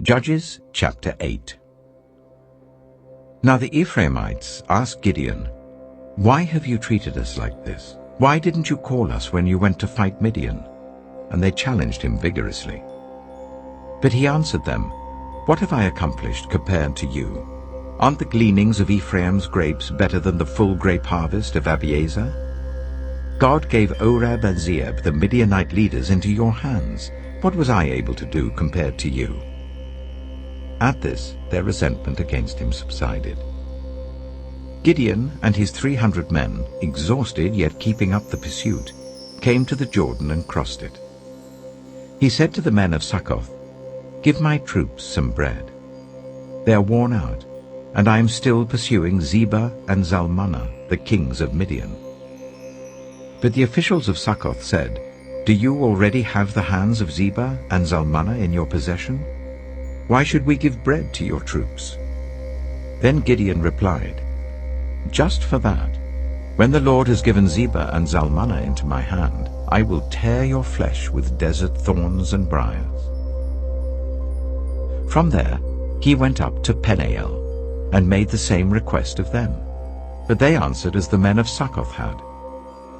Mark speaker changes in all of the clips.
Speaker 1: Judges chapter 8. Now the Ephraimites asked Gideon, "Why have you treated us like this? Why didn't you call us when you went to fight Midian?" And they challenged him vigorously. But he answered them, "What have I accomplished compared to you? Aren't the gleanings of Ephraim's grapes better than the full grape harvest of Abiezer? God gave Oreb and Zeeb, the Midianite leaders, into your hands. What was I able to do compared to you?" At this, their resentment against him subsided. Gideon and his 300 men, exhausted yet keeping up the pursuit, came to the Jordan and crossed it. He said to the men of Succoth, "Give my troops some bread. They are worn out, and I am still pursuing Zebah and Zalmunna, the kings of Midian." But the officials of Succoth said, "Do you already have the hands of Zebah and Zalmunna in your possession? Why should we give bread to your troops?" Then Gideon replied, "Just for that, when the Lord has given Zebah and Zalmunna into my hand, I will tear your flesh with desert thorns and briars." From there he went up to Peniel, and made the same request of them. But they answered as the men of Succoth had.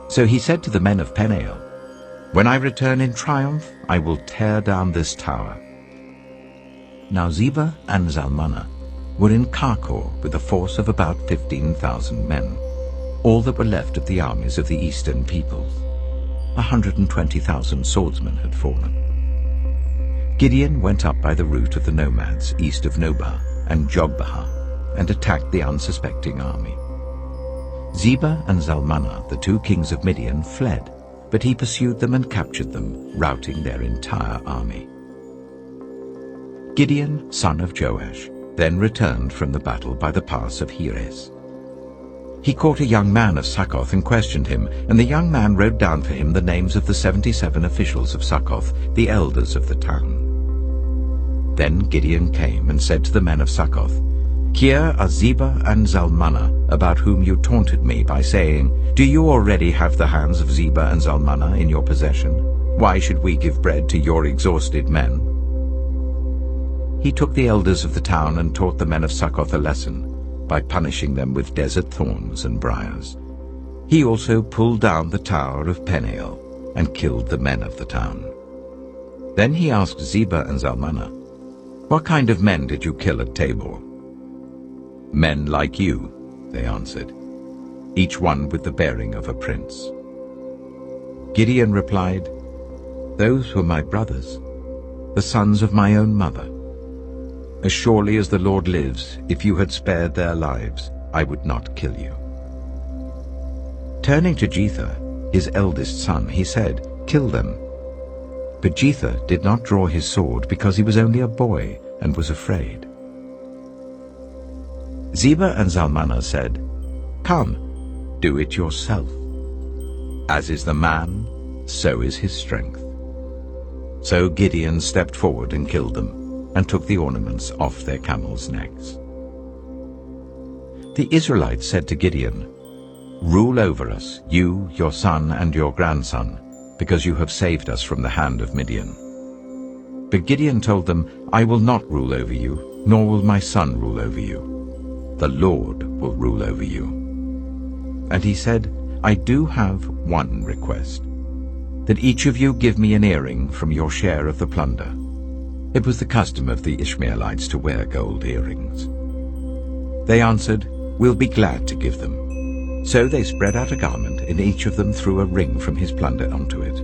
Speaker 1: So he said to the men of Peniel, "When I return in triumph, I will tear down this tower." Now Zebah and Zalmunna were in Karkor with a force of about 15,000 men, all that were left of the armies of the eastern peoples. 120,000 swordsmen had fallen. Gideon went up by the route of the nomads east of Nobah and Jogbehah and attacked the unsuspecting army. Zebah and Zalmunna, the two kings of Midian, fled, but he pursued them and captured them, routing their entire army. Gideon, son of Joash, then returned from the battle by the pass of Heres. He caught a young man of Succoth and questioned him, and the young man wrote down for him the names of the 77 officials of Succoth, the elders of the town. Then Gideon came and said to the men of Succoth, "Here are Zebah and Zalmunna, about whom you taunted me by saying, 'Do you already have the hands of Zebah and Zalmunna in your possession? Why should we give bread to your exhausted men?'" He took the elders of the town and taught the men of Succoth a lesson by punishing them with desert thorns and briars. He also pulled down the tower of Peniel and killed the men of the town. Then he asked Zebah and Zalmunna, "What kind of men did you kill at Tabor?" "Men like you," they answered, each one with the bearing of a prince. Gideon replied, "Those were my brothers, the sons of my own mother. As surely as the Lord lives, if you had spared their lives, I would not kill you." Turning to Jether, his eldest son, he said, "Kill them." But Jether did not draw his sword because he was only a boy and was afraid. Zebah and Zalmunna said, "Come, do it yourself. As is the man, so is his strength." So Gideon stepped forward and killed them, and took the ornaments off their camels' necks. The Israelites said to Gideon, "Rule over us, you, your son, and your grandson, because you have saved us from the hand of Midian." But Gideon told them, "I will not rule over you, nor will my son rule over you. The Lord will rule over you." And he said, "I do have one request, that each of you give me an earring from your share of the plunder." It was the custom of the Ishmaelites to wear gold earrings. They answered, "We'll be glad to give them." So they spread out a garment, and each of them threw a ring from his plunder onto it.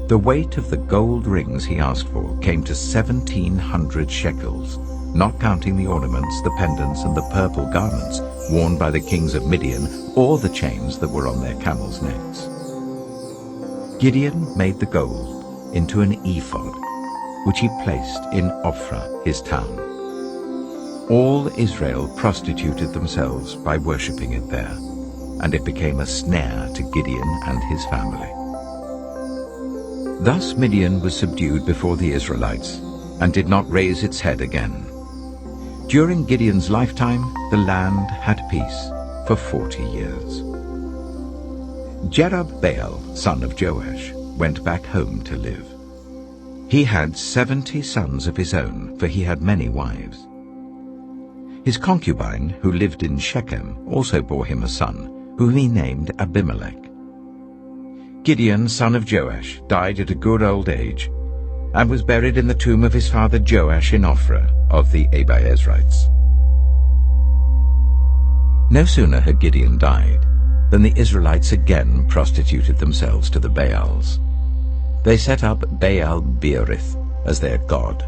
Speaker 1: The weight of the gold rings he asked for came to 1,700 shekels, not counting the ornaments, the pendants, and the purple garments worn by the kings of Midian, or the chains that were on their camels' necks. Gideon made the gold into an ephod, which he placed in Ophrah, his town. All Israel prostituted themselves by worshipping it there, and it became a snare to Gideon and his family. Thus Midian was subdued before the Israelites, and did not raise its head again. During Gideon's lifetime, the land had peace for 40 years. Jerubbaal, son of Joash, went back home to live. He had 70 sons of his own, for he had many wives. His concubine, who lived in Shechem, also bore him a son, whom he named Abimelech. Gideon, son of Joash, died at a good old age, and was buried in the tomb of his father Joash in Ophrah of the Abiezrites. No sooner had Gideon died than the Israelites again prostituted themselves to the Baals. They set up Baal-Berith as their god,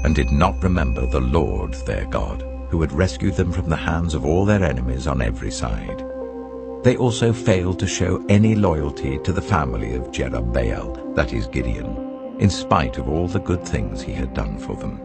Speaker 1: and did not remember the Lord their God, who had rescued them from the hands of all their enemies on every side. They also failed to show any loyalty to the family of Jerubbaal, that is Gideon, in spite of all the good things he had done for them.